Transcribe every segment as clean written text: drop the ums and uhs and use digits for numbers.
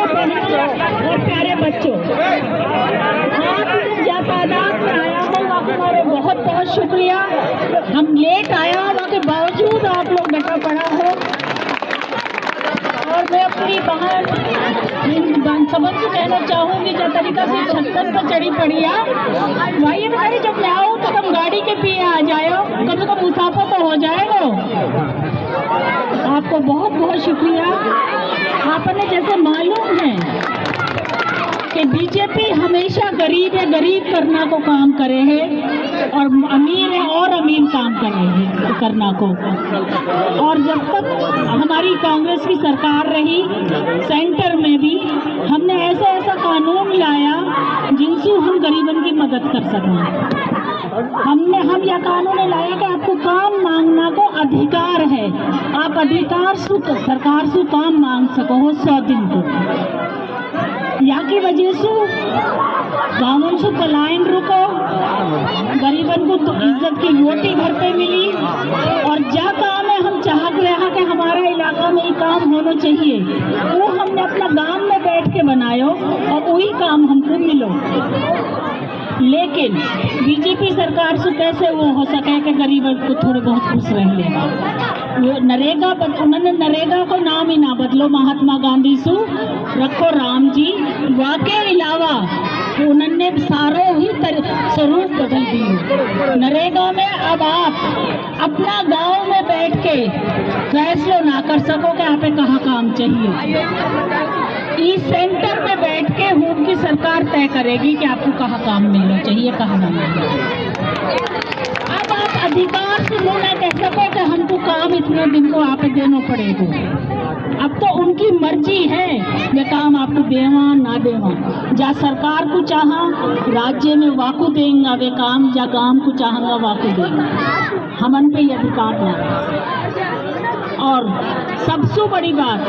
और प्यारे बच्चों, तादाद में आया हूँ, आपका बहुत बहुत शुक्रिया। हम लेट आया हुआ के बावजूद आप लोग डटा पड़ा हो, और मैं अपनी बहन सबन से कहना चाहूँगी जिस तरीका से छत्तर पर चढ़ी पड़ी है भाई, बेचारी जब मैं आऊँ तो तुम गाड़ी के पिए आ जाओ, कम से कम मुसाफा तो हो जाएगा। आपको बहुत बहुत शुक्रिया। आपने जैसे मालूम है कि बीजेपी हमेशा गरीब है गरीब करना को काम करे है, और अमीर है और अमीर काम करे है करना को। और जब तक हमारी कांग्रेस की सरकार रही सेंटर में भी, हमने ऐसा ऐसा कानून लाया जिनसे हम गरीबन की मदद कर सकें। हम यह कानून लाया कि आपको काम मांगना को अधिकार है, आप अधिकार से सरकार से काम मांग सको 100 दिन को। या की वजह से गाँवों से पलायन रुको, गरीबन को तो इज्जत की रोटी घर पे मिली, और जा काम है हम चाहते रहा कि हमारा इलाका में ये काम होना चाहिए, वो हमने अपना गांव में बैठ के बनायो और वही काम हमको मिलो। लेकिन बीजेपी सरकार से कैसे वो हो सके कि गरीबों को थोड़े बहुत खुश रह लेगा। वो नरेगा, उन्होंने नरेगा को नाम ही ना बदलो, महात्मा गांधी से रखो राम जी, वाके अलावा उन्होंने सारे ही स्वरूप बदल दिए। नरेगा में अब आप अपना गांव में बैठ के फैसला ना कर सको कि आप कहाँ काम चाहिए, इस सेंटर में बैठ के हुकूमत की सरकार तय करेगी कि आपको कहाँ काम मिलना चाहिए, कहाँ ना मिलना चाहिए। अब आप अधिकार से वो ना कह सको कि हमको काम इतने दिन को आप देना पड़ेगा। अब तो उनकी मर्जी है ये काम आपको देवा ना देवा। जा सरकार को चाहा राज्य में वाकू देंगे वे काम, जा गांव को चाहूँगा वाकू देंगे, हमन पे ये अधिकार ना। और सबसे बड़ी बात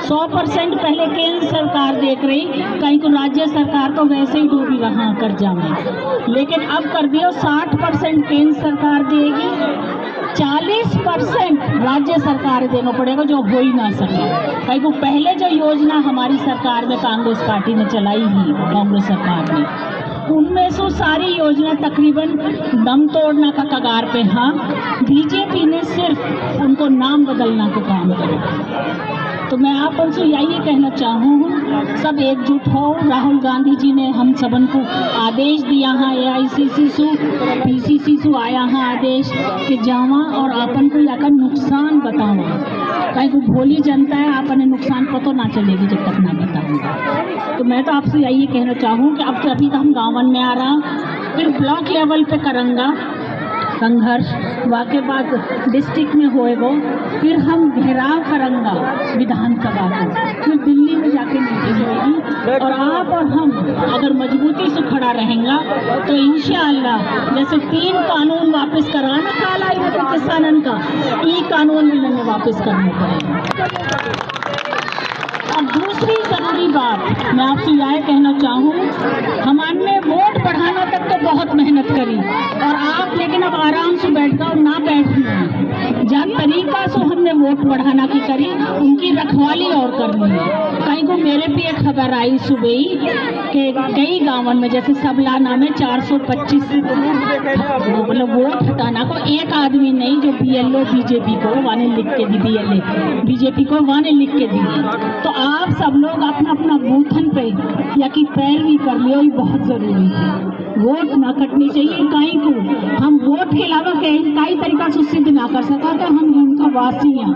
100% पहले केंद्र सरकार देख रही, कहीं को राज्य सरकार तो वैसे ही डूबी रहा कर्जा में, लेकिन अब कर दियो 60% केंद्र सरकार देगी, 40% राज्य सरकार देना पड़ेगा, जो हो ही ना सके। कहीं को पहले जो योजना हमारी सरकार में कांग्रेस पार्टी ने चलाई ही, कांग्रेस सरकार ने, उनमें से सारी योजना तकरीबन दम तोड़ना का कगार पे। हाँ, बीजेपी ने सिर्फ उनको नाम बदलना का काम किया। तो मैं आप उनसे यही कहना चाहूँ, सब एकजुट हो। राहुल गांधी जी ने हम सबन को आदेश दिया है, AICC से PCC से आया है आदेश कि जावा और आपन को याकर नुकसान बतावा, कहीं को भोली जनता है आपने नुकसान पता ना चलेगी जब तक ना बताऊंगा। तो मैं तो आपसे यही कहना चाहूँ कि अब तो अभी तो हम गाँवन में आ रहा, फिर ब्लॉक लेवल पे करेंगे संघर्ष, वाके बाद डिस्ट्रिक्ट में होएगा, फिर हम घेराव करेंगे विधानसभा को, फिर दिल्ली में जाके मीटिंग होगी। और आप और हम अगर मजबूती से खड़ा रहेंगे तो इंशाअल्लाह जैसे 3 कानून वापस कराना काला किसानन का, ये कानून भी हमें वापस करना पड़ेगा। और दूसरी ज़रूरी बात मैं आपसे यह कहना चाहूँ, हमारे वोट बढ़ाना तक तो बहुत मेहनत करी, और आप लेकिन अब आराम से बैठ जाओ ना बैठना, जब तरीका से हमने वोट बढ़ाना की करी, उनकी रखवाली और करनी है। कहीं को मेरे भी एक खबर आई सुबह ही कि कई गाँवों में जैसे सबलाना में 425 मतलब वोट हटाना को एक आदमी नहीं, जो BLO बीजेपी को वाने लिख के दी, BLA बीजेपी को वाने लिख के दी। तो आप सब लोग अपना अपना बूथन पे या कि पैरवी कर लियो, ये बहुत ज़रूरी है। वोट ना कटनी चाहिए, कहीं को हम वोट के अलावा कई तरीका से सिद्ध ना कर सका तो हम उनका वासी हैं।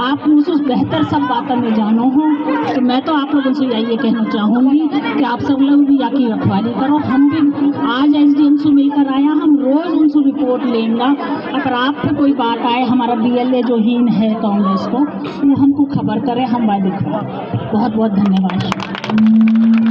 आप मुझसे बेहतर सब बातों में जानो हो, तो मैं तो आप लोगों से यही कहना चाहूँगी कि आप सब लोग भी आके रखवाली करो। हम भी आज SDM से मिलकर आया, हम रोज़ उनसे रिपोर्ट लेंगे। अगर आप पे कोई बात आए, हमारा BLA जो हीन है कांग्रेस को, वो हमको खबर करे, हम वादे करें। बहुत बहुत धन्यवाद।